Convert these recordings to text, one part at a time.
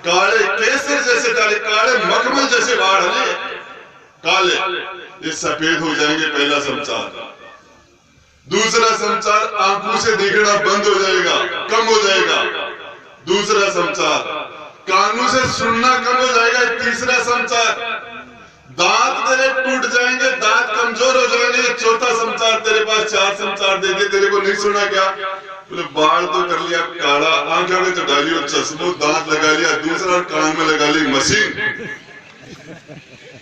काले केसर जैसे काले, काले मखमल जैसे बाढ़ है काले, ये सफेद हो जाएंगे। पहला समाचार। दूसरा समाचार, आंखों से दिखना बंद हो जाएगा, कम हो जाएगा। दूसरा समाचार, कानों से सुनना कम हो जाएगा। तीसरा समाचार, दांत तेरे टूट जाएंगे, दांत कमजोर हो जाएंगे। चौथा समाचार, तेरे पास 4 समाचार दे दिए, तेरे को नहीं सुना क्या? बोले बाल तो कर लिया काला, आंखों में चढ़ा लिया चश्मो, दांत लगा लिया दूसरा, कान में लगा ली मशीन।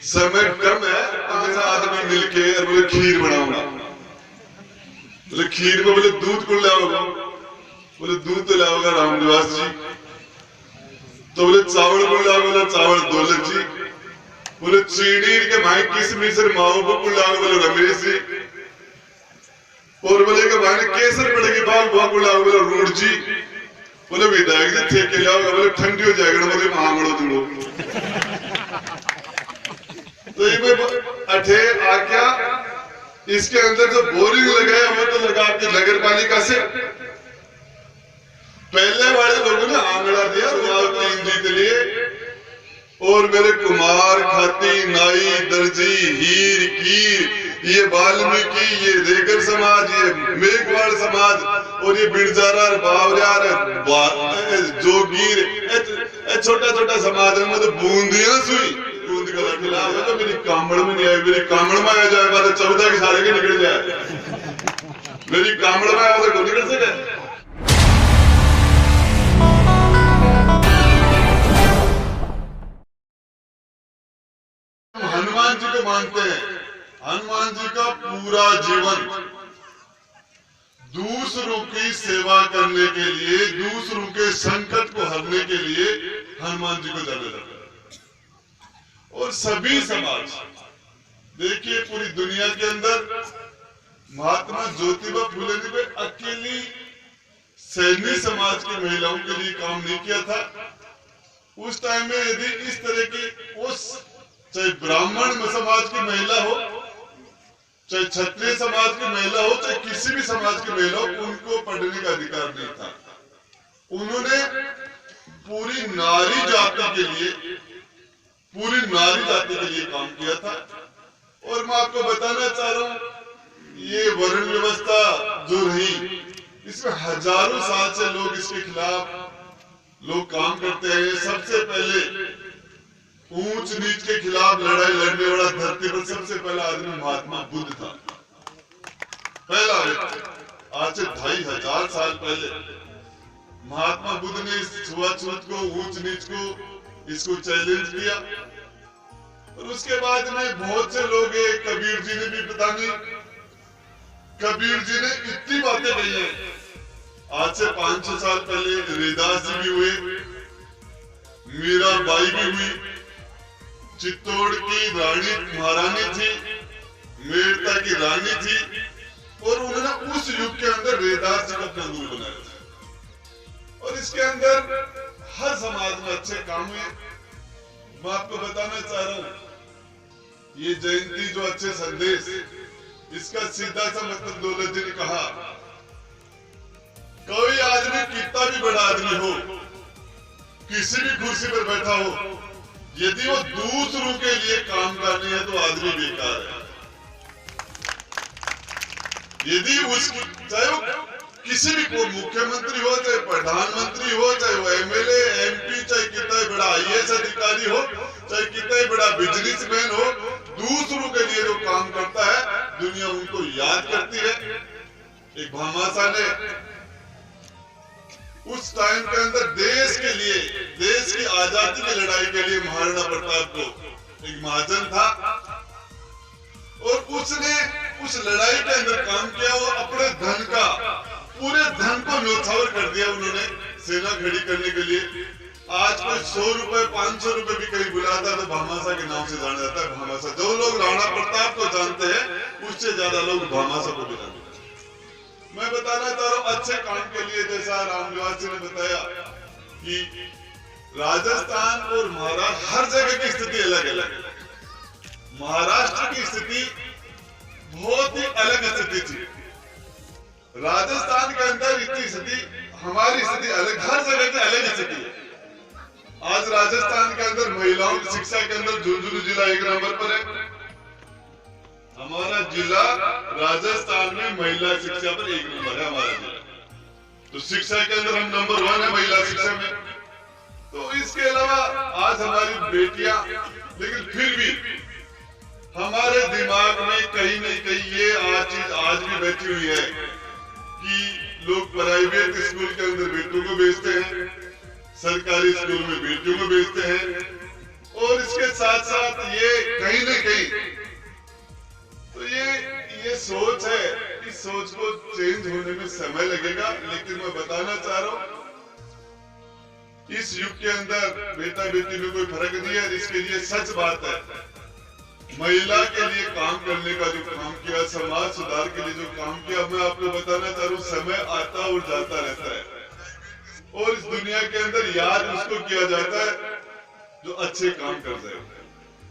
समय कम है, 5 आदमी मिलके और बोले खीर बनाऊंगा। बोले खीर में बोले दूध को लाओगा? बोले दूध तो लाओगा रामनिवास जी। तो बोले चावल को लाओ? बोले चावल दौलत जी। बोले चीनी के भाई किसमिस माओ को लाओ? बोले रमेश जी। और बोले के भाई केसर पड़ेगी बाल बुआ को लाओ? बोले रूढ़ जी। बोले विधायक जी ठेके लाओगा? बोले ठंडी हो जाएगा। बोले मांगड़ो तुम लोग। तो ये अठे आ क्या, इसके अंदर जो बोरिंग लगाया वो तो लगा आपकी नगर पालिका से। पहले वाले लोगों ने आंगड़ा दिया 3 जीत लिए, और मेरे कुमार, खाती, नाई, दर्जी, हीर, कीर, ये वाल्मीकि, ये रेगर समाज, ये मेघवाड़ समाज, और ये बिरजारा, बावरियार, जोगीर, छोटा छोटा समाज है। मतलब बूंदियां सुई, बूंद का खिलाफ है तो मेरी कामड़ में नहीं आई। मेरी कामड़ में आ जाए बात 14 के सारे के निकल जाए। मेरी कामड़ में आया तो निकल सके। हनुमान जी को मानते हैं। हनुमान जी का पूरा जीवन दूसरों की सेवा करने के लिए, दूसरों के संकट को हरने के लिए हनुमान जी को जाना जाता है। और सभी समाज, देखिए पूरी दुनिया के अंदर महात्मा ज्योतिबा फुले ने अकेली सैनी समाज की महिलाओं के लिए काम नहीं किया था। उस टाइम में यदि इस तरह की, उस चाहे ब्राह्मण समाज की महिला हो, चाहे क्षत्रिय समाज की महिला हो, चाहे किसी भी समाज की महिला हो, उनको पढ़ने का अधिकार नहीं था। उन्होंने पूरी नारी जाति के लिए, पूरी नारी जाति के लिए काम किया था। और मैं आपको बताना चाह रहा हूं, ये वर्ण व्यवस्था जो रही, इसमें हजारों साल से लोग इसके खिलाफ लोग काम करते हैं। सबसे पहले ऊंच नीच के खिलाफ लड़ाई लड़ने वाला धरती पर सबसे पहला आदमी महात्मा बुद्ध था। पहला व्यक्ति, आज से 2500 साल पहले महात्मा बुद्ध ने इस छुआछूत को, ऊंच नीच को, इसको चैलेंज किया। और उसके बाद में बहुत से लोग, कबीर जी ने भी, पता नहीं कबीर जी ने इतनी बातें कही है। आज से 500 साल पहले रैदास जी भी हुए, मीराबाई भी हुई, चित्तौड़ की रानी महारानी थी, मेड़ता की रानी थी, और उन्होंने उस युग के अंदर रैदास जी का अपना गुरु बनाया था। और इसके अंदर हर समाज में अच्छे काम हुए। मैं आपको बताना चाह रहा हूं, ये जयंती जो अच्छे संदेश, इसका सीधा सा मतलब दौलत जी ने कहा, कोई आदमी कितना भी बड़ा आदमी हो, किसी भी कुर्सी पर बैठा हो, यदि वो दूसरों के लिए काम करनी है तो आदमी बेकार है। यदि उसकी, चाहे वो किसी भी को मुख्यमंत्री हो, चाहे प्रधानमंत्री हो, चाहे वो एमएलए, एमपी, चाहे कितना बड़ा आईएएस अधिकारी हो, चाहे कितना बड़ा बिजनेसमैन हो, दूसरों के लिए जो काम करता है दुनिया उनको याद करती है। एक भामाशाह ने उस टाइम के अंदर देश के लिए, देश की आजादी की लड़ाई के लिए महाराणा प्रताप को, एक महाजन था, और उसने उस लड़ाई के अंदर काम किया। वो अपने धन का, पूरे धन को न्योछावर कर दिया उन्होंने सेना खड़ी करने के लिए। आज कोई 100 रुपए, 500 रुपए भी कहीं बुलाता है तो भामाशाह के नाम से जाना जाता है। भामाशाह, जो लोग राणा प्रताप को जानते हैं उससे ज्यादा लोग भामाशाह को भी जानते हैं। मैं बताना चाह रहा हूं, अच्छे काम के लिए, जैसा रामनिवास जी ने बताया कि राजस्थान और महाराष्ट्र, हर जगह की स्थिति अलग अलग है। महाराष्ट्र की स्थिति बहुत ही अलग स्थिति थी। राजस्थान के अंदर इतनी स्थिति, हमारी स्थिति अलग, हर जगह की अलग स्थिति है। आज राजस्थान के अंदर महिलाओं की शिक्षा के अंदर झुंझुनू जिला 1 नंबर पर है। हमारा जिला राजस्थान में महिला शिक्षा पर 1 नंबर है हमारा जिला। तो शिक्षा के अंदर हम नंबर 1 है महिला शिक्षा में। तो इसके अलावा आज हमारी बेटियां, लेकिन फिर भी हमारे दिमाग में कहीं न कहीं ये चीज आज भी बैठी हुई है कि लोग प्राइवेट स्कूल के अंदर बेटों को भेजते हैं, सरकारी स्कूल में बेटियों को भेजते हैं, और इसके साथ साथ ये कहीं न कहीं तो ये सोच है। इस सोच को चेंज होने में समय लगेगा, लेकिन मैं बताना चाह रहा हूं इस युग के अंदर बेटा बेटी में कोई फर्क नहीं है। इसके लिए सच बात है, महिला के लिए काम करने का जो काम किया, समाज सुधार के लिए जो काम किया, मैं आपको बताना चाह रहा हूँ समय आता और जाता रहता है और इस दुनिया के अंदर याद उसको किया जाता है जो अच्छे काम कर रहे हैं।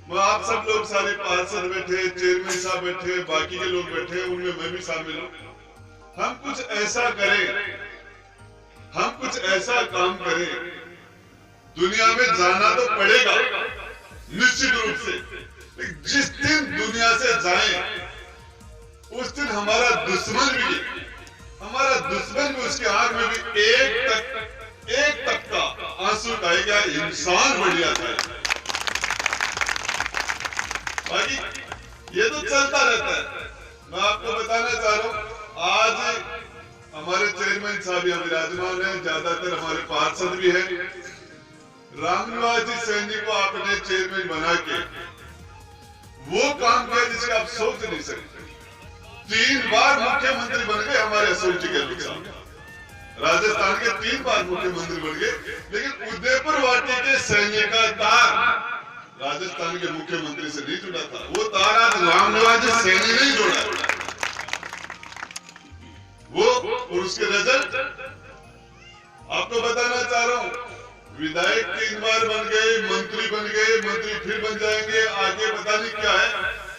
मैं आप सब लोग सारे पार्षद बैठे, चेयरमैन साहब बैठे, बाकी के लोग बैठे, उनमें मैं भी शामिल हूँ। हम कुछ ऐसा करें, हम कुछ ऐसा काम करें, दुनिया में जाना तो पड़ेगा निश्चित रूप से, लेकिन जिस दिन दुनिया से जाएं उस दिन हमारा दुश्मन भी उसके आंख में भी एक तक का आंसू आएगा, इंसान बढ़िया था। बाकी ये तो चलता रहता है। मैं आपको बताना चाह रहा हूँ आज हमारे चेयरमैन साहब यहाँ विराजमान है, ज्यादातर हमारे पार्षद भी हैं। रामनिवास जी सैनी को आपने चेयरमैन बना के वो काम किया जिसका आप सोच नहीं सकते। 3 बार मुख्यमंत्री बन गए हमारे अशोक जी गहलोत साहब, राजस्थान के 3 बार मुख्यमंत्री बन गए, लेकिन उदयपुर वाटी के सैन्य का तार राजस्थान के मुख्यमंत्री से नहीं जुड़ा था। वो तार आज रामनिवास जी सैनी नहीं जोड़ा वो, और उसके रिजल्ट आपको बताना चाह रहा हूं। विधायक 3 बार बन गए, मंत्री बन गए, मंत्री फिर बन जाएंगे, आगे पता नहीं क्या है।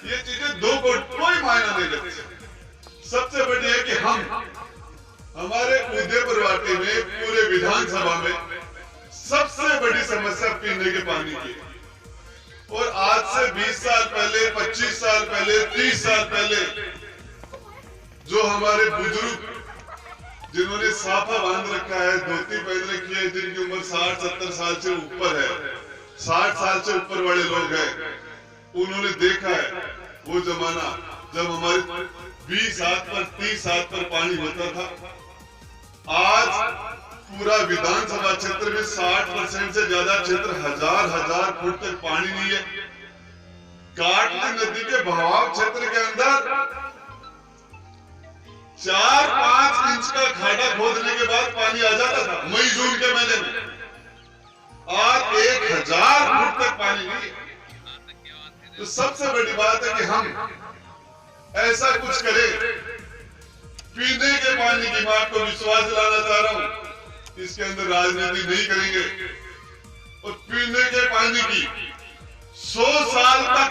ये चीजें 2 को कोई मायना नहीं रखती। सबसे बड़ी है कि हमारे उदयपुर वाटी में पूरे विधानसभा में सबसे बड़ी समस्या पीने के पानी की, और आज से 20 साल पहले, 25 साल पहले, 30 साल पहले जो हमारे बुजुर्ग जिन्होंने साफा बांध रखा है, धोती पहन रखी है, जिनकी उम्र 60-70 साल से ऊपर है, 60 साल से ऊपर वाले लोग हैं, उन्होंने देखा है वो जमाना जब हमारे 20 हाथ पर 30 हाथ पर पानी होता था। आज पूरा विधानसभा क्षेत्र में 60% से ज्यादा क्षेत्र हजार फुट तक पानी नहीं है। काटली नदी के बहाव क्षेत्र के अंदर 4-5 इंच का खाड़ा खोदने के बाद पानी आ जाता था मई जून के महीने में। आज 1000 फुट तक पानी नहीं है। तो सबसे बड़ी बात है कि हम ऐसा कुछ करें। पीने के पानी की मैं आपको विश्वास दिलाना चाह रहा हूं, इसके अंदर राजनीति नहीं करेंगे और पीने के पानी की 100 साल तक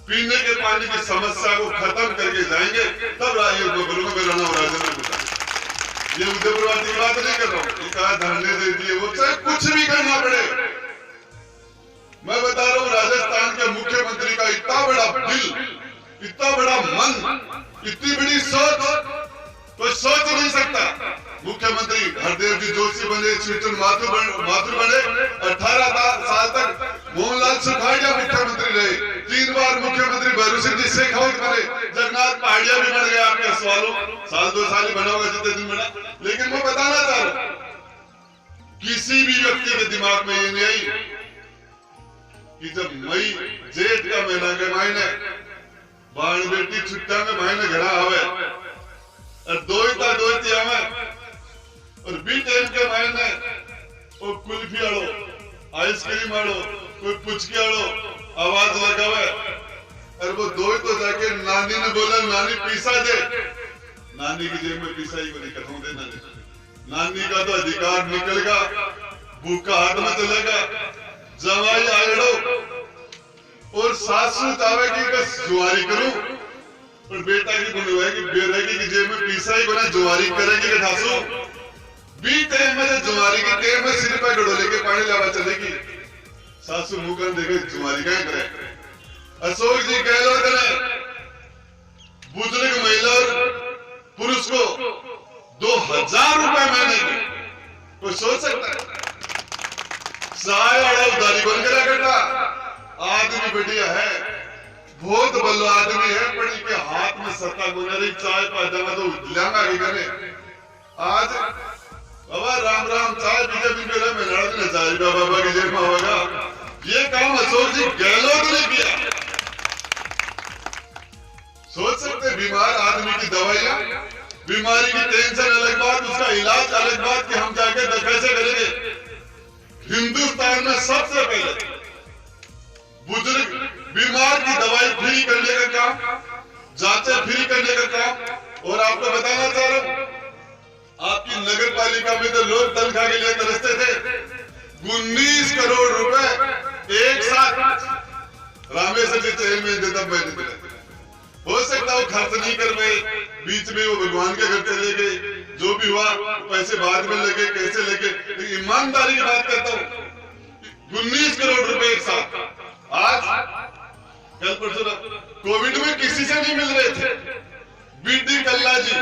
पीने के पानी की समस्या को खत्म करके जाएंगे, तब बोलूंगा मेरा नाम राजेंद्र प्रसाद। ये उदयपुर वाली की बात नहीं कर रहा हूँ, कहा धरने दे दिए, वो चाहे कुछ भी करना पड़े। मैं बता रहा हूँ राजस्थान के मुख्यमंत्री का इतना बड़ा दिल, इतना बड़ा मन, इतनी बड़ी सोच कोई सोच नहीं सकता। मुख्यमंत्री हरदेव जी जोशी बने, स्वीटन माथुर बने, 18 साल तक मोहनलाल सुखाड़िया मुख्यमंत्री रहे, 3 बार मुख्यमंत्री भैरू सिंह जी शेखावत बने, जगन्नाथ पहाड़िया भी बन गया आपके सवालों, 1-2 साल ही बना होगा जितने दिन बना। लेकिन मैं बताना चाह रहा हूं किसी भी व्यक्ति के दिमाग में ये नहीं आई कि जब मई जेठ का महीना के महीने बाण बेटी छुट्टा में महीने घड़ा आवे और दोती आवे और बी टाइम के महीने वो कुल्फी आड़ो, आइसक्रीम आड़ो, कोई पुचकी आड़ो आवाज लगावे और वो तो जाके नानी ने बोला नानी पीसा दे, नानी की जेब में पीसा ही बनी कथों देना। नानी का तो अधिकार निकलेगा, भूखा हाथ में चलेगा, जवाई आड़ो और सासू चाहेगी बस जुआरी करूं और बेटा की गुणवाएगी बेरेगी की जेब में पीसा ही बना जुआरी करेगी कि ठासू बीते में जुमारी की टेम में सिर पे गड़ो लेके पानी लावा चलेगी सासू मुकन देखे जुमारी का करे अशोक जी गहलोत ने बुजुर्ग महिला और पुरुष को 2000 रुपए महीने की कोई सोच सकता है? साय वाला उधारी बन कर करता आदमी बढ़िया है, बहुत बल्लो आदमी है, पड़ी के हाथ में सत्ता गुनरी चाय पाजामा तो लंगा ही करे। आज बाबा राम राम चाय पीछे भी मेरा मिला न चाय बाबा की जेब में होगा। ये काम अशोक जी गहलोत ने किया। सोच सकते बीमार आदमी की दवाइयां, बीमारी की टेंशन अलग बात, उसका इलाज अलग बात कि हम जाके कैसे करेंगे। हिंदुस्तान में सबसे पहले बुजुर्ग बीमार की दवाई फ्री करने का काम, जांचें फ्री करने का काम। और आपको बताना चाह रहा हूं, आपकी नगर पालिका में तो लोग तनख्वाह के लिए तरसते थे। 19 करोड़ रुपए एक साथ रामेश्वर जी जेल में देता मैंने दिया। हो सकता वो खर्च नहीं कर पाए, बीच में वो भगवान के घर चले गए, जो भी हुआ पैसे बाद में लगे, कैसे लगे। ईमानदारी की बात करता हूँ, 19 करोड़ रुपए एक साथ। आज कल परसों कोविड में किसी से नहीं मिल रहे थे। बीडी कल्ला जी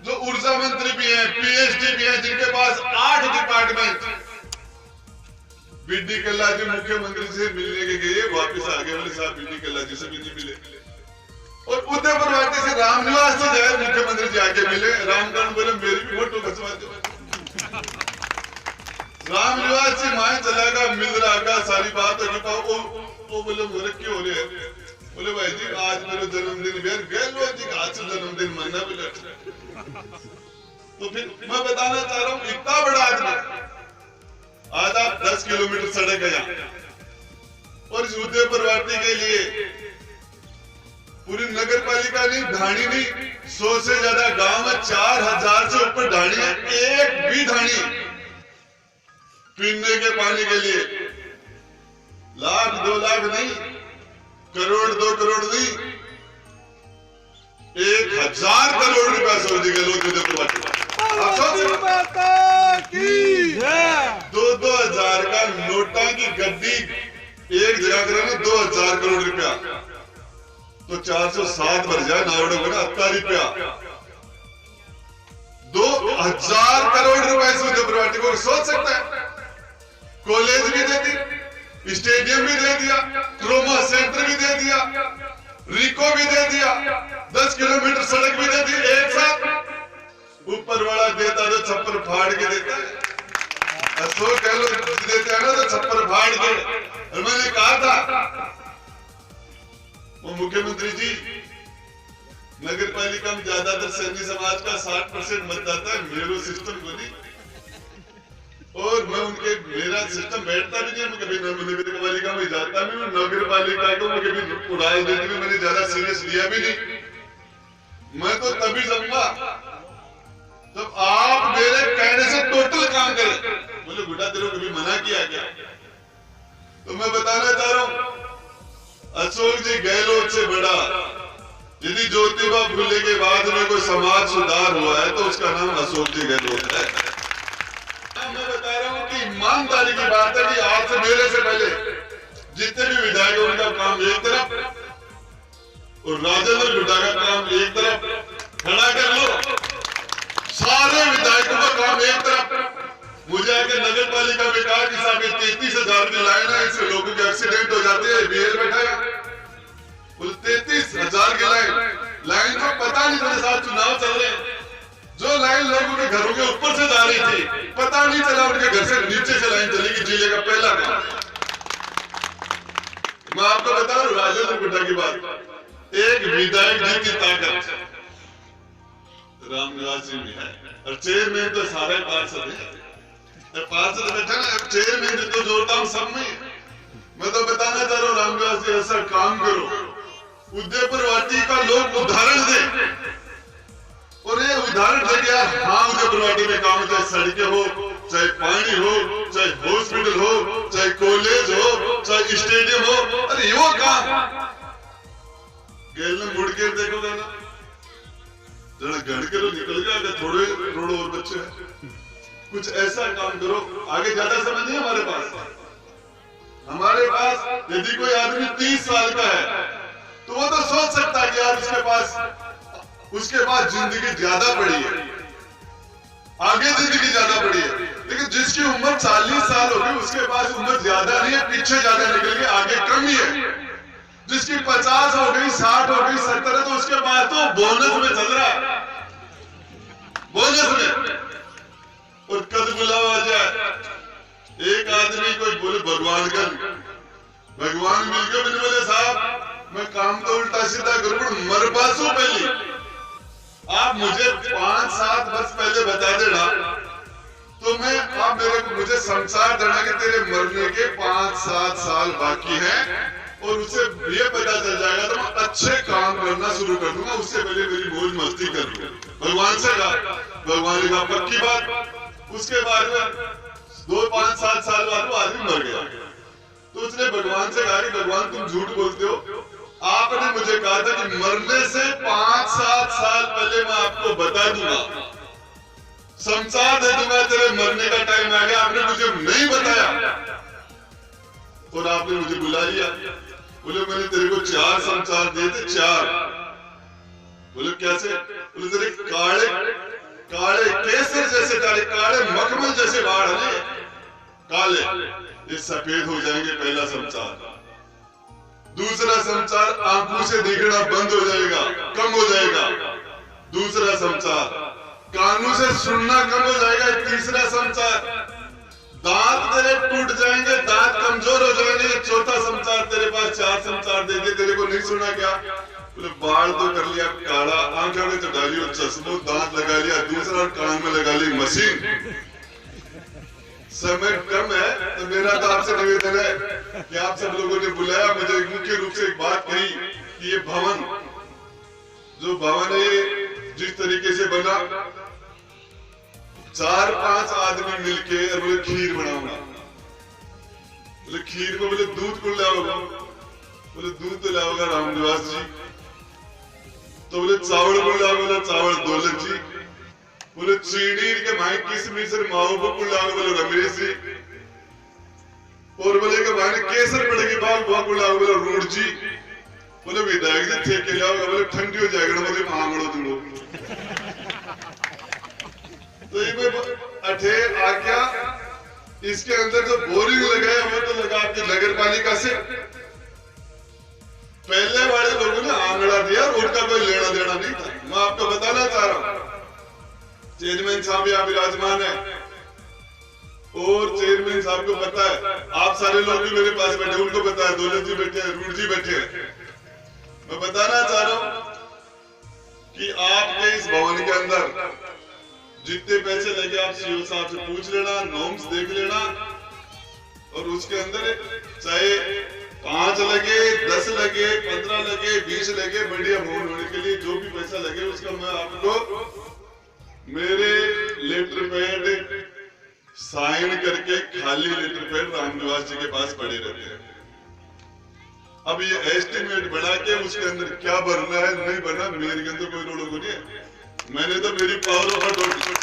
जो ऊर्जा मंत्री भी हैं, पीएचडी भी हैं, जिनके पास 8 डिपार्टमेंट, बीडी कल्ला जी मुख्यमंत्री से मिलने के गए, वापस आ गए। बोले साहब बीडी कल्ला जी से भी नहीं मिले। और उदयपुर वाटी से रामनिवास से जाए मुख्यमंत्री जी आके मिले। रामकरण बोले मेरी भी फोटो खिंचवा दो। रामनिवास जी माए चलागा मिल रहा सारी बात होगी। वो बोले मोरे क्यों हो रहे हैं? बोले भाई जी आज मेरा जन्मदिन गहलोत जी का आज जन्मदिन मनाना भी लगता है। तो फिर मैं बताना चाह रहा हूँ, इतना बड़ा आदमी आज आप 10 किलोमीटर सड़क है यहाँ, और इस उदयपुर वाटी के लिए पूरी नगर पालिका नहीं, ढाणी नहीं, 100 से ज्यादा गांव में 4000 से ऊपर ढाणी है। एक भी ढाणी पीने के पानी के लिए लाख 2 लाख नहीं, करोड़ 2 करोड़ नहीं, 1000 करोड़ रुपया सऊदी के लोग उदयपुर वाटी। 2-2 हजार का नोटा की गड्डी एक जगह कराने 2000 करोड़ रुपया, तो 407 भर जाए नावड़े को ना 80 रुपया। 2000 करोड़ रुपए से उदयपुर वाटी को सोच सकता है। कॉलेज भी दे दी, स्टेडियम भी दे दिया, ट्रोमा सेंटर भी दे दिया, रिको भी दे दिया, 10 किलोमीटर सड़क भी दे दी। एक साथ ऊपर वाला देता तो छप्पर फाड़ के देता है, अशोक गहलोत देते हैं ना तो छप्पर फाड़ के। और मैंने कहा था वो मुख्यमंत्री जी, नगर पालिका में ज्यादातर सैन्य समाज का 60% मतदाता है, मेरो सिस्टम को नहीं। और मैं उनके मेरा सिस्टम बैठता भी नहीं, मैं कभी नगर पालिका में जाता भी, नगर पालिका को मैं कभी उड़ाई देने में मैंने ज्यादा सीरियस लिया भी नहीं। मैं तो तभी जमूंगा जब आप मेरे कहने से टोटल काम करें। बोले गुड्डा तेरे को कभी मना किया क्या? तो मैं बताना चाह रहा हूं, अशोक जी गहलोत से बड़ा यदि ज्योतिबा फुले के बाद में कोई समाज सुधार हुआ है तो उसका नाम अशोक जी गहलोत है। मैं बता रहा हूं कि ईमानदारी की बात है कि आज से मेरे से पहले जितने भी विधायक हैं उनका काम एक तरफ और राजेंद्र गुड्डा का काम एक तरफ खड़ा कर लो, सारे विधायकों का काम एक तरफ। मुझे आके नगर पालिका में कहा कि साहब 33,000 की लाइन है, इससे लोगों के एक्सीडेंट हो जाते हैं, बीएल बैठा है। बोले 33,000 की लाइन को पता नहीं, मेरे साथ चुनाव चल रहे हैं, जो लाइन लोगों के घरों के ऊपर से जा रही थी पता नहीं चला, उनके घर से नीचे से लाइन चलेगी। जिले का पहला काम मैं आपको बता रहा हूँ, राजेंद्र गुड्डा की बात। एक विधायक जी की ताकत रामनिवास जी में है, और चेयरमैन तो सारे पार्षद है। पार्षद बैठा ना, चेयरमैन जो जोड़ता हूँ सब में। मैं तो बताना चाह रहा हूँ रामनिवास जी, ऐसा काम करो उदयपुर वाटी का लोग उदाहरण दे। और ये उदाहरण दे कि यार हाँ उदयपुर वाटी में काम, चाहे सड़कें हो, चाहे पानी हो, चाहे हॉस्पिटल हो, चाहे कॉलेज हो, चाहे स्टेडियम हो, अरे वो काम गेल ने मुड़ के देखोगे ना, जरा गढ़ के निकल गया, थोड़े रोड और बच्चे हैं। कुछ ऐसा काम करो। आगे ज्यादा समय नहीं हमारे पास। हमारे पास यदि कोई आदमी 30 साल का है तो वो तो सोच सकता है कि यार उसके पास जिंदगी ज्यादा पड़ी है, आगे जिंदगी ज्यादा पड़ी है। लेकिन जिसकी उम्र 40 साल होगी उसके पास उम्र ज्यादा नहीं है, पीछे ज्यादा निकल गई, आगे कम ही है। जिसकी 50 हो गई, 60 हो गई, 70 है तो उसके पास तो बोनस में चल रहा है, बोनस में। और कद बुलावा जाए, एक आदमी कोई बोले भगवान मिल गया, मैंने बोले साहब मैं काम तो उल्टा सीधा करूं, मर पासू पहले आप मुझे 5-7 वर्ष पहले बता देना तो मैं आप मुझे संसार देना कि तेरे मरने के 5-7 साल बाकी हैं और उससे ये पता चल जाएगा तो मैं अच्छे काम करना शुरू कर दूंगा, उससे पहले मेरी मौज मस्ती कर लूंगा। भगवान से कहा, भगवान ने कहा पक्की बात। उसके बाद में 2-5-7 साल बाद वो आदमी मर गया। तो उसने भगवान से कहा कि भगवान तुम झूठ बोलते हो, आपने मुझे कहा था कि मरने से 5-7 साल पहले मैं आपको बता दूंगा, संसार दे दूंगा, तेरे मरने का टाइम आ गया, आपने मुझे नहीं बताया और आपने मुझे बुला लिया। बोले मैंने तेरे को 4 संसार दिए थे, 4। बोले कैसे? बोले तेरे काले काले केसर जैसे काले मखमल जैसे बाढ़ है काले, ये सफेद हो जाएंगे, पहला संसार। दूसरा संसार आंखों से देखना बंद हो जाएगा, कम हो जाएगा। दूसरा संसार कानों से सुनना कम हो जाएगा। तीसरा संसार दांत तेरे टूट जाएंगे, दांत कमजोर हो जाएंगे। चौथा संसार तेरे पास 4 संसार दे दिए, तेरे को नहीं सुना क्या? बोले बाल तो कर लिया काला, आंखों में चढ़ा लिया चश्मो, दांत लगा लिया दूसरा, कान में लगा ली मशीन। समय कम है तो मेरा तो आपसे निवेदन है कि आप सब लोगों ने बुलाया, मुझे मुख्य रूप से एक बात कही कि ये भवन जो भवन है ये जिस तरीके से बना, 4-5 आदमी मिलके और बोले खीर बनाऊंगा। बोले खीर को बोले दूध को लाओगा, बोले दूध तो लाओगा रामनिवास जी। तो बोले चावल को लाओ, बोले चावल दौलत जी। बोले चीनी के भाई किसमिस माओ को लाओ, बोले रमेश जी। और बोले कि भाई केसर पड़ेगी बाग भाग को लाओ, बोले रूढ़ जी। बोले विधायक जी थे के लाओ, बोले ठंडी हो जाएगा, बोले मांगड़ो तुम लोग। तो ये अठे आज्ञा इसके अंदर जो बोरिंग लगाया वो तो लगा आपकी नगर पालिका से। पहले वाले लोगों ने आंगड़ा दिया और उनका कोई लेना देना नहीं था। मैं आपको बताना चाह रहा हूं, चेयरमैन साहब यहाँ विराजमान है और चेयरमैन साहब को पता है, आप सारे लोग भी मेरे पास बैठे, उनको पता है, दौलत जी बैठे हैं, रूढ़ जी बैठे हैं। मैं बताना चाह रहा हूं कि आपके इस भवन के अंदर जितने पैसे लगे आप सीओ साहब से पूछ लेना, नॉर्म्स देख लेना, और उसके अंदर चाहे 5 लगे, 10 लगे, 15 लगे, 20 लगे, बढ़िया भवन होने के लिए जो भी पैसा लगे उसका मैं आपको मेरे लेटर पैड साइन करके, खाली लेटर पैड रामनिवास जी के पास पड़े रहते हैं। अब ये एस्टिमेट बना के उसके अंदर क्या भरना है नहीं भरना मेरे अंदर कोई रोड़ों को नहीं है। मैंने तो मेरी पावर ऑफ अटॉर्नी,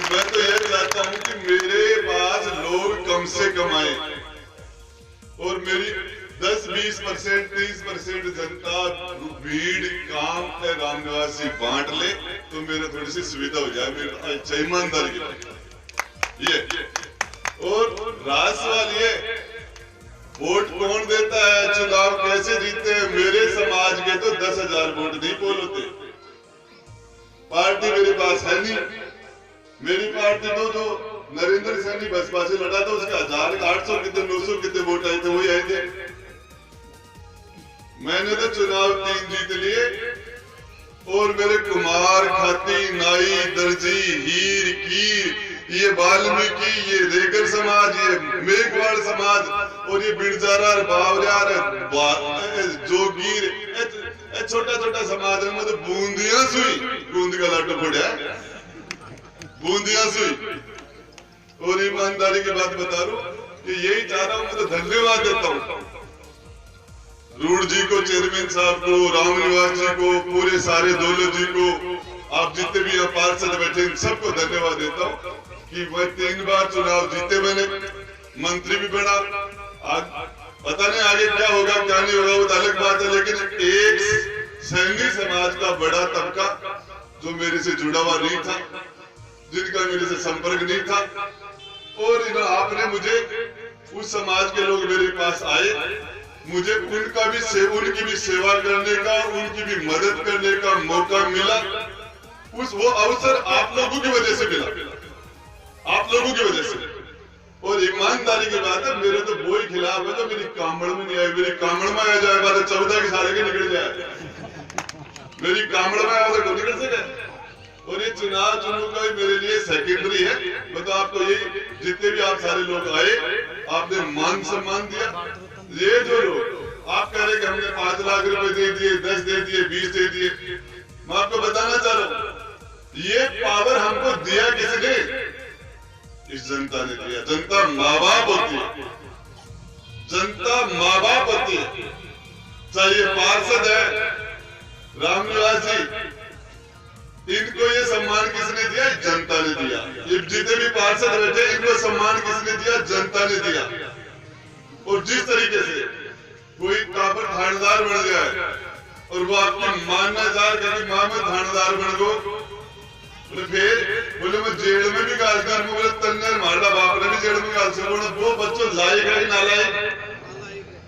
मैं तो यह चाहता हूं कि मेरे पास लोग कम से कम आए और मेरी 10-20%, 30% जनता भीड़ काम रामनिवास जी बांट ले तो मेरे थोड़ी सी सुविधा हो जाए, मेरी ईमानदारी की ये। और राज सवाल ये, वोट कौन देता है, चुनाव कैसे जीतते हैं? मेरे समाज के तो 10,000 वोट नहीं पोल होते। पार्टी मेरे पास है नहीं, मेरी पार्टी तो नरेंद्र सैनी बसपा से लड़ा था, उसके 1,800 कितने 900 कितने वोट आए थे, वही आए थे। मैंने तो चुनाव 3 जीत लिए और मेरे कुमार, खाती, नाई, दर्जी, हीर, कीर, ये वाल्मीकि, ये रेगर समाज, ये मेघवाड़ समाज और ये बिरजारा, बावरियार, जोगीर, छोटा छोटा समाज है। मतलब बूंदियां सुई, बूंद का लाटो फोड़ा, बूंदियां सुई। और ईमानदारी की बात बता रहा हूं कि यही चाह रहा हूं, मैं तो धन्यवाद देता हूं रूढ़ जी को, चेयरमैन साहब को, रामनिवास जी को, पूरे सारे दौलत जी को, आप जितने भी यहाँ पार्षद बैठे इन सबको धन्यवाद देता हूँ कि मैं 3 बार चुनाव जीते, मैंने मंत्री भी बना। आज पता नहीं आगे क्या होगा क्या नहीं होगा, वो अलग बात है, लेकिन एक सैनी समाज का बड़ा तबका जो मेरे से जुड़ा हुआ नहीं था, जिनका मेरे से संपर्क नहीं था, और आपने मुझे, उस समाज के लोग मेरे पास आए, मुझे उनकी भी सेवा करने का, उनकी भी मदद करने का मौका मिला। वो अवसर आप लोगों की वजह से मिला, आप लोगों की वजह से। और ईमानदारी की बात है, मेरे तो वो ही खिलाफ है जो मेरी कामड़ में नहीं आए। मेरी कामड़ में आ जाए बात 14 के सारे के निकल जाए, मेरी कामड़ में आया तो निकल सके। और ये चुनाव का मेरे लिए सेकेंडरी है। मैं तो आपको यही, जितने भी आप सारे लोग आए, आपने मान सम्मान दिया। ये जो लोग आप कह रहे कि हमने 5 लाख रुपए दे दिए, 10 दे दिए, 20 दे दिए, मैं आपको बताना चाह रहा हूँ, ये पावर हमको दिया किसने? इस जनता ने दिया। जनता माँ बाप होती है, जनता माँ बाप होती है। चाहे पार्षद है, रामनिवास जी, इनको ये सम्मान किसने दिया? जनता ने दिया। ये जितने भी पार्षद बैठे, इनको सम्मान किसने दिया? जनता ने दिया। और जिस तरीके से कोई काबर थानेदार बन गया है और वो आपकी मानना चाह कर मां में थानेदार बन गो, बोले मैं जेल में भी गाल कर, बोले तन्नर मारला बाप ने भी जेल में गाल से, वो बच्चों लायक है कि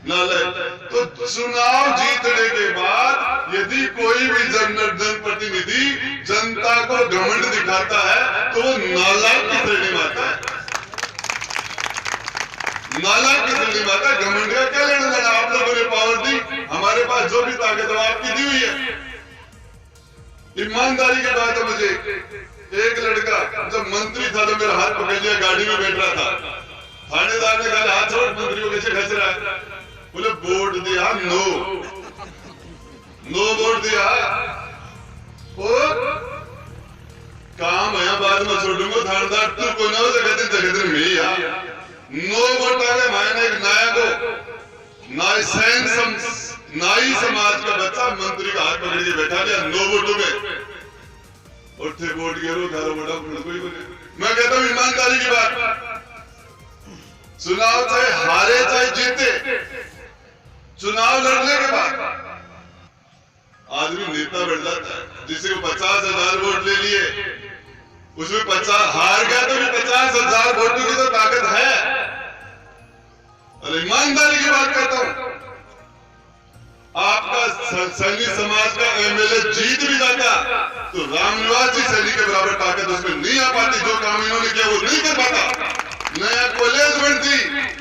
नालायक। तो चुनाव जीतने के बाद यदि कोई भी जनप्रतिनिधि जनता को घमंड दिखाता है तो वो नालायक की श्रेणी में आता है। नालायक की श्रेणी में आता है। घमंड का क्या लेना देना? आप लोगों ने पावर दी, हमारे पास जो भी ताकत है आपकी दी हुई है। ईमानदारी की बात है। मुझे एक लड़का जब मंत्री था तो मेरा हाथ पकड़ लिया, गाड़ी में बैठ रहा था, थानेदार ने कहा हाथ छोड़, मंत्री को कैसे खस रहा है? बोले वोट दिया, नो वोट दिया, और काम है बाद में छोड़ूंगा, थानेदार तू को ना जगह में ही नो वोट आ गए। मैंने एक नाया को नाई समाज का बच्चा मंत्री का हाथ पकड़ के बैठा लिया, नो वोटों में, और थे वोट गिरो घर वोटा कोई बोले। मैं कहता हूं ईमानदारी की बात, चुनाव चाहे हारे चाहे जीते, चुनाव लड़ने के बाद आदमी नेता बढ़ जाता है। जिसे को 50,000 वोट ले लिए, उसमें 50 हार गया तो भी 50,000 वोटों की तो ताकत है। और ईमानदारी की बात करता हूं, आपका सैनी समाज का एमएलए जीत भी जाता तो रामनिवास जी सैनी के बराबर ताकत उसमें नहीं आ पाती। जो काम इन्होंने किया वो नहीं कर पाता। नया कॉलेज बनती,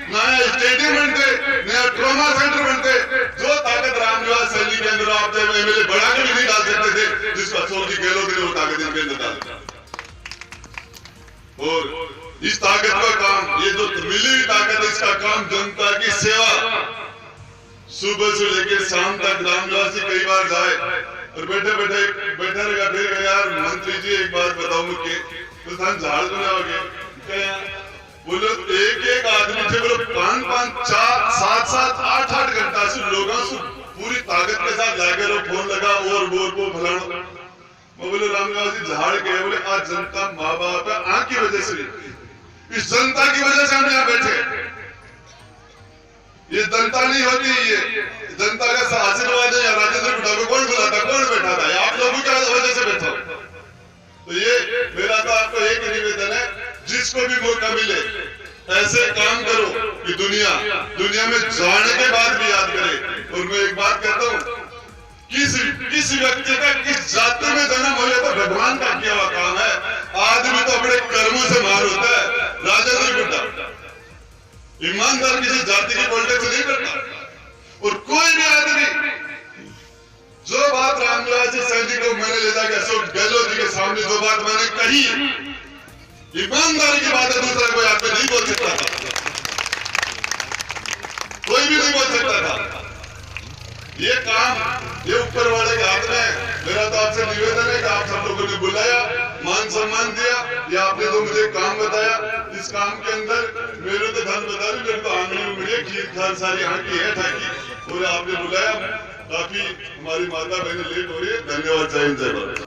नया स्टेडियम बनते, नया ट्रॉमा सेंटर बनते, जो ताकत रामनिवास सैनी के अंदर आप एमएलए बढ़ा के भी नहीं डाल सकते थे, जिसको अशोक जी गहलोत ने वो ताकत इनके अंदर डाल। और इस ताकत का काम, ये जो मिली हुई ताकत, इसका काम जनता की सेवा। सुबह से लेकर शाम तक रामनिवास जी कई बार जाए और बैठा रहेगा। फिर यार मंत्री जी एक बात बताओ मुझे, तो झाड़ बनाओगे क्या? बोलो एक आदमी थे, बोलो 5-5, 4, 7-7, 8-8 घंटा से लोगों से पूरी ताकत के साथ जाकर फोन लगा और बोल को फलाना। मैं बोले रामनिवास जी झाड़ के, बोले आज जनता माँ बाप है, आंख की वजह से, इस जनता की वजह से हम यहाँ बैठे। ये जनता नहीं होती, ये जनता का आशीर्वाद है। राजेंद्र गुड्डा को कौन बुलाता, कौन बैठा था? आप लोगों की वजह से बैठा। तो ये मेरा तो आपको एक निवेदन है, जिसको भी मौका मिले ऐसे काम करो कि दुनिया में जाने के बाद भी याद करे। और मैं एक बात कहता हूँ, किस व्यक्ति का किस जाति में जन्म हो जाए तो भगवान का किया हुआ काम है। आदमी तो अपने कर्मों से मार होता है। राजेंद्र गुड्डा ईमानदार किसी जाति की पॉलिटिक्स नहीं करता। और कोई भी आदमी जो बात रामनिवास जी सैनी को मैंने ले जाकर अशोक गहलोत जी के सामने जो बात मैंने कही, ईमानदारी की बात है, दूसरा कोई आदमी नहीं बोल सकता था, कोई भी नहीं बोल सकता था। ये काम ये ऊपर वाले के हाथ में। मेरा तो आपसे निवेदन है कि आप सब लोगों ने बुलाया, मान सम्मान दिया, या आपने जो मुझे काम बताया, इस काम के अंदर मेरे तो धन बता रही, मेरे तो आंगली उंगली खीर खान सारी यहाँ की है ठाकी, और आपने बुलाया। काफी हमारी माता बहनें लेट हो रही है। धन्यवाद। जय हिंद, जय भारत।